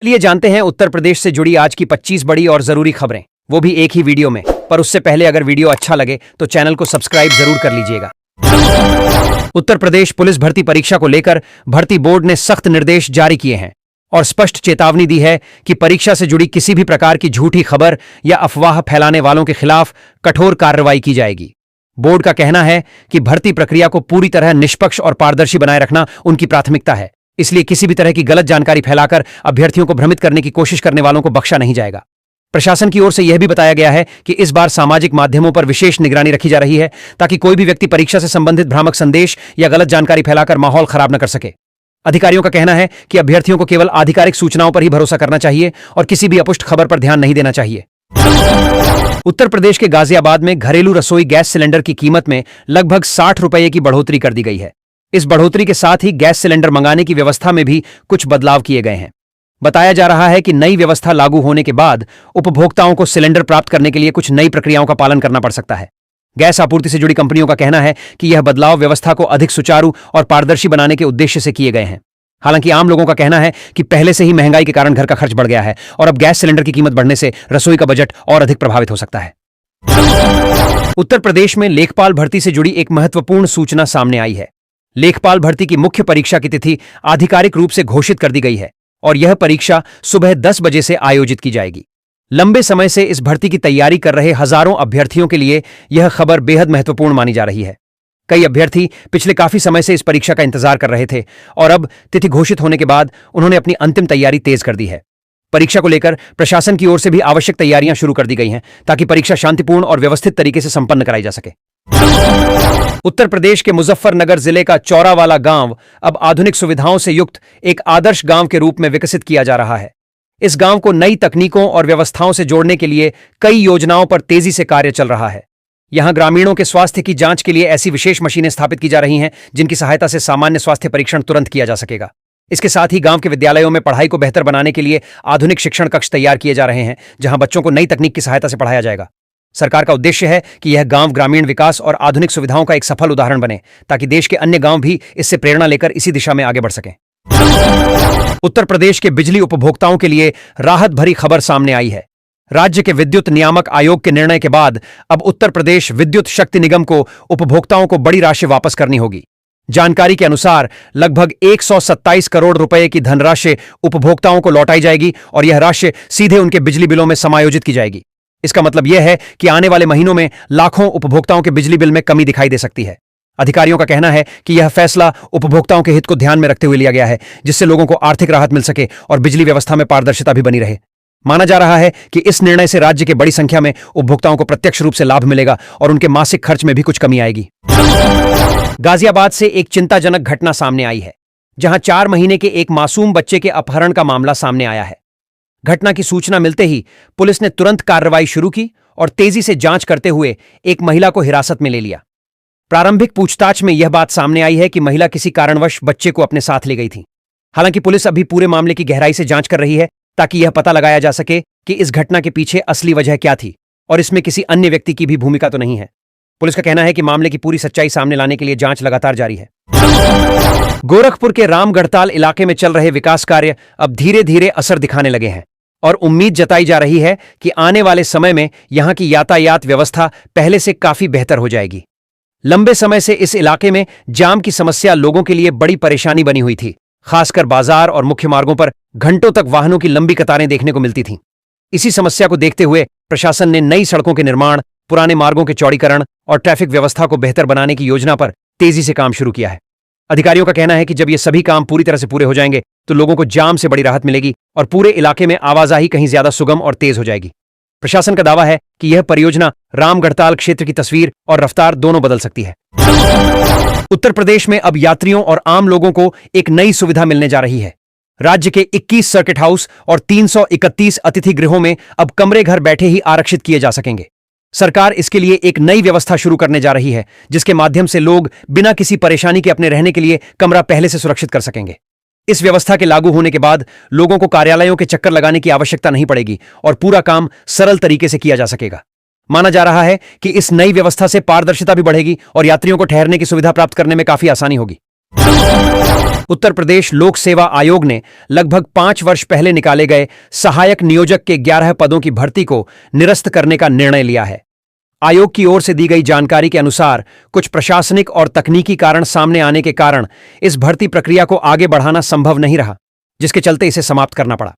चलिए जानते हैं उत्तर प्रदेश से जुड़ी आज की 25 बड़ी और जरूरी खबरें, वो भी एक ही वीडियो में। पर उससे पहले अगर वीडियो अच्छा लगे तो चैनल को सब्सक्राइब जरूर कर लीजिएगा। उत्तर प्रदेश पुलिस भर्ती परीक्षा को लेकर भर्ती बोर्ड ने सख्त निर्देश जारी किए हैं और स्पष्ट चेतावनी दी है कि परीक्षा से जुड़ी किसी भी प्रकार की झूठी खबर या अफवाह फैलाने वालों के खिलाफ कठोर कार्रवाई की जाएगी। बोर्ड का कहना है कि भर्ती प्रक्रिया को पूरी तरह निष्पक्ष और पारदर्शी बनाए रखना उनकी प्राथमिकता है, इसलिए किसी भी तरह की गलत जानकारी फैलाकर अभ्यर्थियों को भ्रमित करने की कोशिश करने वालों को बख्शा नहीं जाएगा। प्रशासन की ओर से यह भी बताया गया है कि इस बार सामाजिक माध्यमों पर विशेष निगरानी रखी जा रही है ताकि कोई भी व्यक्ति परीक्षा से संबंधित भ्रामक संदेश या गलत जानकारी फैलाकर माहौल खराब न कर सके। अधिकारियों का कहना है कि अभ्यर्थियों को केवल आधिकारिक सूचनाओं पर ही भरोसा करना चाहिए और किसी भी अपुष्ट खबर पर ध्यान नहीं देना चाहिए। उत्तर प्रदेश के गाजियाबाद में घरेलू रसोई गैस सिलेंडर की कीमत में लगभग 60 रुपये की बढ़ोतरी कर दी गई है। इस बढ़ोतरी के साथ ही गैस सिलेंडर मंगाने की व्यवस्था में भी कुछ बदलाव किए गए हैं। बताया जा रहा है कि नई व्यवस्था लागू होने के बाद उपभोक्ताओं को सिलेंडर प्राप्त करने के लिए कुछ नई प्रक्रियाओं का पालन करना पड़ सकता है। गैस आपूर्ति से जुड़ी कंपनियों का कहना है कि यह बदलाव व्यवस्था को अधिक सुचारू और पारदर्शी बनाने के उद्देश्य से किए गए हैं। हालांकि आम लोगों का कहना है कि पहले से ही महंगाई के कारण घर का खर्च बढ़ गया है और अब गैस सिलेंडर की कीमत बढ़ने से रसोई का बजट और अधिक प्रभावित हो सकता है। उत्तर प्रदेश में लेखपाल भर्ती से जुड़ी एक महत्वपूर्ण सूचना सामने आई है। लेखपाल भर्ती की मुख्य परीक्षा की तिथि आधिकारिक रूप से घोषित कर दी गई है और यह परीक्षा सुबह 10 बजे से आयोजित की जाएगी। लंबे समय से इस भर्ती की तैयारी कर रहे हजारों अभ्यर्थियों के लिए यह खबर बेहद महत्वपूर्ण मानी जा रही है। कई अभ्यर्थी पिछले काफी समय से इस परीक्षा का इंतजार कर रहे थे और अब तिथि घोषित होने के बाद उन्होंने अपनी अंतिम तैयारी तेज कर दी है। परीक्षा को लेकर प्रशासन की ओर से भी आवश्यक तैयारियां शुरू कर दी गई हैं ताकि परीक्षा शांतिपूर्ण और व्यवस्थित तरीके से संपन्न कराई जा सके। उत्तर प्रदेश के मुजफ्फरनगर जिले का चौरावाला गांव अब आधुनिक सुविधाओं से युक्त एक आदर्श गांव के रूप में विकसित किया जा रहा है। इस गांव को नई तकनीकों और व्यवस्थाओं से जोड़ने के लिए कई योजनाओं पर तेजी से कार्य चल रहा है। यहां ग्रामीणों के स्वास्थ्य की जांच के लिए ऐसी विशेष मशीनें स्थापित की जा रही हैं जिनकी सहायता से सामान्य स्वास्थ्य परीक्षण तुरंत किया जा सकेगा। इसके साथ ही गांव के विद्यालयों में पढ़ाई को बेहतर बनाने के लिए आधुनिक शिक्षण कक्ष तैयार किए जा रहे हैं जहां बच्चों को नई तकनीक की सहायता से पढ़ाया जाएगा। सरकार का उद्देश्य है कि यह गांव ग्रामीण विकास और आधुनिक सुविधाओं का एक सफल उदाहरण बने ताकि देश के अन्य गांव भी इससे प्रेरणा लेकर इसी दिशा में आगे बढ़ सकें। उत्तर प्रदेश के बिजली उपभोक्ताओं के लिए राहत भरी खबर सामने आई है। राज्य के विद्युत नियामक आयोग के निर्णय के बाद अब उत्तर प्रदेश विद्युत शक्ति निगम को उपभोक्ताओं को बड़ी राशि वापस करनी होगी। जानकारी के अनुसार लगभग 127 करोड़ रुपए की धनराशि उपभोक्ताओं को लौटाई जाएगी और यह राशि सीधे उनके बिजली बिलों में समायोजित की जाएगी। इसका मतलब यह है कि आने वाले महीनों में लाखों उपभोक्ताओं के बिजली बिल में कमी दिखाई दे सकती है। अधिकारियों का कहना है कि यह फैसला उपभोक्ताओं के हित को ध्यान में रखते हुए लिया गया है, जिससे लोगों को आर्थिक राहत मिल सके और बिजली व्यवस्था में पारदर्शिता भी बनी रहे। माना जा रहा है कि इस निर्णय से राज्य के बड़ी संख्या में उपभोक्ताओं को प्रत्यक्ष रूप से लाभ मिलेगा और उनके मासिक खर्च में भी कुछ कमी आएगी। गाजियाबाद से एक चिंताजनक घटना सामने आई है, जहां 4 महीने के एक मासूम बच्चे के अपहरण का मामला सामने आया है। घटना की सूचना मिलते ही पुलिस ने तुरंत कार्रवाई शुरू की और तेजी से जांच करते हुए एक महिला को हिरासत में ले लिया। प्रारंभिक पूछताछ में यह बात सामने आई है कि महिला किसी कारणवश बच्चे को अपने साथ ले गई थी। हालांकि पुलिस अभी पूरे मामले की गहराई से जांच कर रही है ताकि यह पता लगाया जा सके कि इस घटना के पीछे असली वजह क्या थी और इसमें किसी अन्य व्यक्ति की भी भूमिका तो नहीं है। पुलिस का कहना है कि मामले की पूरी सच्चाई सामने लाने के लिए जांच लगातार जारी है। गोरखपुर के रामगढ़ताल इलाके में चल रहे विकास कार्य अब धीरे धीरे असर दिखाने लगे हैं और उम्मीद जताई जा रही है कि आने वाले समय में यहां की यातायात व्यवस्था पहले से काफी बेहतर हो जाएगी। लंबे समय से इस इलाके में जाम की समस्या लोगों के लिए बड़ी परेशानी बनी हुई थी। खासकर बाजार और मुख्य मार्गों पर घंटों तक वाहनों की लंबी कतारें देखने को मिलती थीं। इसी समस्या को देखते हुए प्रशासन ने नई सड़कों के निर्माण, पुराने मार्गों के चौड़ीकरण और ट्रैफिक व्यवस्था को बेहतर बनाने की योजना पर तेजी से काम शुरू किया है। अधिकारियों का कहना है कि जब ये सभी काम पूरी तरह से पूरे हो जाएंगे तो लोगों को जाम से बड़ी राहत मिलेगी और पूरे इलाके में आवाजाही कहीं ज्यादा सुगम और तेज हो जाएगी। प्रशासन का दावा है कि यह परियोजना रामगढ़ताल क्षेत्र की तस्वीर और रफ्तार दोनों बदल सकती है। उत्तर प्रदेश में अब यात्रियों और आम लोगों को एक नई सुविधा मिलने जा रही है। राज्य के 21 सर्किट हाउस और 331 अतिथि गृहों में अब कमरे घर बैठे ही आरक्षित किए जा सकेंगे। सरकार इसके लिए एक नई व्यवस्था शुरू करने जा रही है, जिसके माध्यम से लोग बिना किसी परेशानी के अपने रहने के लिए कमरा पहले से सुरक्षित कर सकेंगे। इस व्यवस्था के लागू होने के बाद लोगों को कार्यालयों के चक्कर लगाने की आवश्यकता नहीं पड़ेगी और पूरा काम सरल तरीके से किया जा सकेगा। माना जा रहा है कि इस नई व्यवस्था से पारदर्शिता भी बढ़ेगी और यात्रियों को ठहरने की सुविधा प्राप्त करने में काफी आसानी होगी। उत्तर प्रदेश लोक सेवा आयोग ने लगभग 5 वर्ष पहले निकाले गए सहायक नियोजक के 11 पदों की भर्ती को निरस्त करने का निर्णय लिया है। आयोग की ओर से दी गई जानकारी के अनुसार कुछ प्रशासनिक और तकनीकी कारण सामने आने के कारण इस भर्ती प्रक्रिया को आगे बढ़ाना संभव नहीं रहा, जिसके चलते इसे समाप्त करना पड़ा।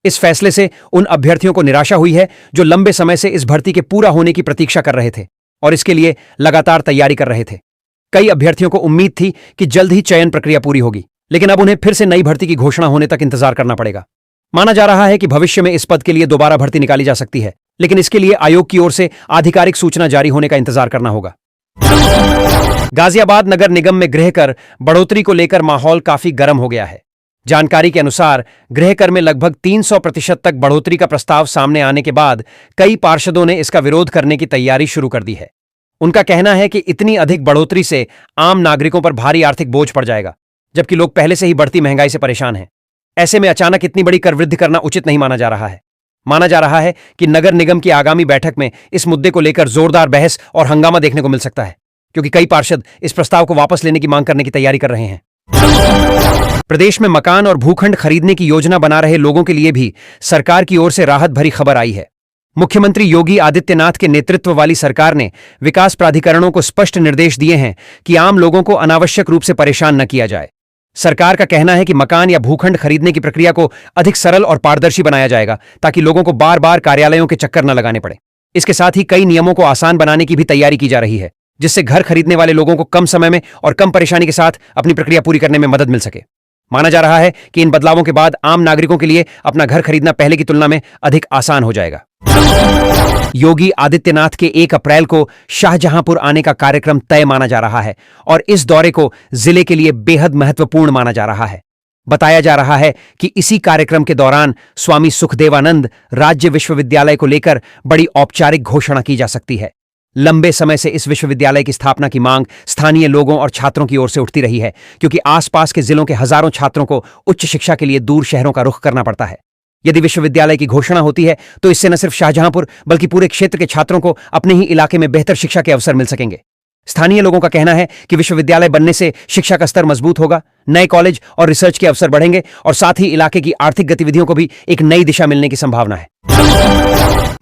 इस फैसले से उन अभ्यर्थियों को निराशा हुई है जो लंबे समय से इस भर्ती के पूरा होने की प्रतीक्षा कर रहे थे और इसके लिए लगातार तैयारी कर रहे थे। कई अभ्यर्थियों को उम्मीद थी कि जल्द ही चयन प्रक्रिया पूरी होगी, लेकिन अब उन्हें फिर से नई भर्ती की घोषणा होने तक इंतजार करना पड़ेगा। माना जा रहा है कि भविष्य में इस पद के लिए दोबारा भर्ती निकाली जा सकती है, लेकिन इसके लिए आयोग की ओर से आधिकारिक सूचना जारी होने का इंतजार करना होगा। गाजियाबाद नगर निगम में गृह कर बढ़ोतरी को लेकर माहौल काफी गर्म हो गया है। जानकारी के अनुसार गृह कर में लगभग 300% तक बढ़ोतरी का प्रस्ताव सामने आने के बाद कई पार्षदों ने इसका विरोध करने की तैयारी शुरू कर दी है। उनका कहना है कि इतनी अधिक बढ़ोतरी से आम नागरिकों पर भारी आर्थिक बोझ पड़ जाएगा, जबकि लोग पहले से ही बढ़ती महंगाई से परेशान हैं। ऐसे में अचानक इतनी बड़ी कर वृद्धि करना उचित नहीं माना जा रहा है। माना जा रहा है कि नगर निगम की आगामी बैठक में इस मुद्दे को लेकर जोरदार बहस और हंगामा देखने को मिल सकता है, क्योंकि कई पार्षद इस प्रस्ताव को वापस लेने की मांग करने की तैयारी कर रहे हैं। प्रदेश में मकान और भूखंड खरीदने की योजना बना रहे लोगों के लिए भी सरकार की ओर से राहत भरी खबर आई है। मुख्यमंत्री योगी आदित्यनाथ के नेतृत्व वाली सरकार ने विकास प्राधिकरणों को स्पष्ट निर्देश दिए हैं कि आम लोगों को अनावश्यक रूप से परेशान न किया जाए। सरकार का कहना है कि मकान या भूखंड खरीदने की प्रक्रिया को अधिक सरल और पारदर्शी बनाया जाएगा, ताकि लोगों को बार बार कार्यालयों के चक्कर न लगाने पड़े। इसके साथ ही कई नियमों को आसान बनाने की भी तैयारी की जा रही है, जिससे घर खरीदने वाले लोगों को कम समय में और कम परेशानी के साथ अपनी प्रक्रिया पूरी करने में मदद मिल सके। माना जा रहा है कि इन बदलावों के बाद आम नागरिकों के लिए अपना घर खरीदना पहले की तुलना में अधिक आसान हो जाएगा। योगी आदित्यनाथ के 1 अप्रैल को शाहजहांपुर आने का कार्यक्रम तय माना जा रहा है और इस दौरे को जिले के लिए बेहद महत्वपूर्ण माना जा रहा है। बताया जा रहा है कि इसी कार्यक्रम के दौरान स्वामी सुखदेवानंद राज्य विश्वविद्यालय को लेकर बड़ी औपचारिक घोषणा की जा सकती है। लंबे समय से इस विश्वविद्यालय की स्थापना की मांग स्थानीय लोगों और छात्रों की ओर से उठती रही है, क्योंकि आसपास के जिलों के हजारों छात्रों को उच्च शिक्षा के लिए दूर शहरों का रुख करना पड़ता है। यदि विश्वविद्यालय की घोषणा होती है तो इससे न सिर्फ शाहजहांपुर बल्कि पूरे क्षेत्र के छात्रों को अपने ही इलाके में बेहतर शिक्षा के अवसर मिल सकेंगे। स्थानीय लोगों का कहना है कि विश्वविद्यालय बनने से शिक्षा का स्तर मजबूत होगा, नए कॉलेज और रिसर्च के अवसर बढ़ेंगे और साथ ही इलाके की आर्थिक गतिविधियों को भी एक नई दिशा मिलने की संभावना है।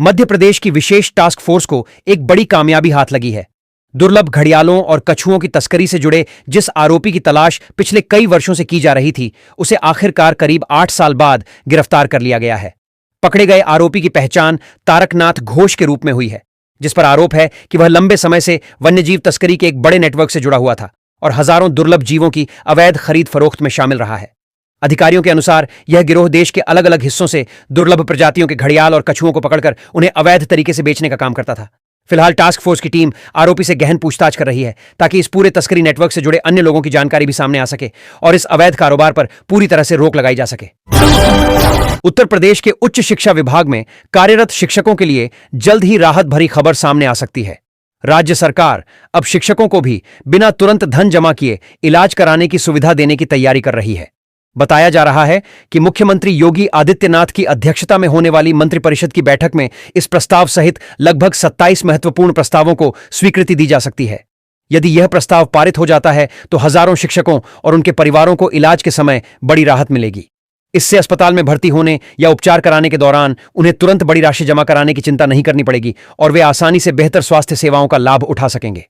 मध्य प्रदेश की विशेष टास्क फोर्स को एक बड़ी कामयाबी हाथ लगी है। दुर्लभ घड़ियालों और कछुओं की तस्करी से जुड़े जिस आरोपी की तलाश पिछले कई वर्षों से की जा रही थी, उसे आखिरकार करीब 8 साल बाद गिरफ्तार कर लिया गया है। पकड़े गए आरोपी की पहचान तारकनाथ घोष के रूप में हुई है, जिस पर आरोप है कि वह लंबे समय से वन्यजीव तस्करी के एक बड़े नेटवर्क से जुड़ा हुआ था और हजारों दुर्लभ जीवों की अवैध खरीद फरोख्त में शामिल रहा है। अधिकारियों के अनुसार यह गिरोह देश के अलग अलग हिस्सों से दुर्लभ प्रजातियों के घड़ियाल और कछुओं को पकड़कर उन्हें अवैध तरीके से बेचने का काम करता था। फिलहाल टास्क फोर्स की टीम आरोपी से गहन पूछताछ कर रही है, ताकि इस पूरे तस्करी नेटवर्क से जुड़े अन्य लोगों की जानकारी भी सामने आ सके और इस अवैध कारोबार पर पूरी तरह से रोक लगाई जा सके। उत्तर प्रदेश के उच्च शिक्षा विभाग में कार्यरत शिक्षकों के लिए जल्द ही राहत भरी खबर सामने आ सकती है। राज्य सरकार अब शिक्षकों को भी बिना तुरंत धन जमा किए इलाज कराने की सुविधा देने की तैयारी कर रही है। बताया जा रहा है कि मुख्यमंत्री योगी आदित्यनाथ की अध्यक्षता में होने वाली मंत्रिपरिषद की बैठक में इस प्रस्ताव सहित लगभग 27 महत्वपूर्ण प्रस्तावों को स्वीकृति दी जा सकती है। यदि यह प्रस्ताव पारित हो जाता है तो हजारों शिक्षकों और उनके परिवारों को इलाज के समय बड़ी राहत मिलेगी। इससे अस्पताल में भर्ती होने या उपचार कराने के दौरान उन्हें तुरंत बड़ी राशि जमा कराने की चिंता नहीं करनी पड़ेगी और वे आसानी से बेहतर स्वास्थ्य सेवाओं का लाभ उठा सकेंगे।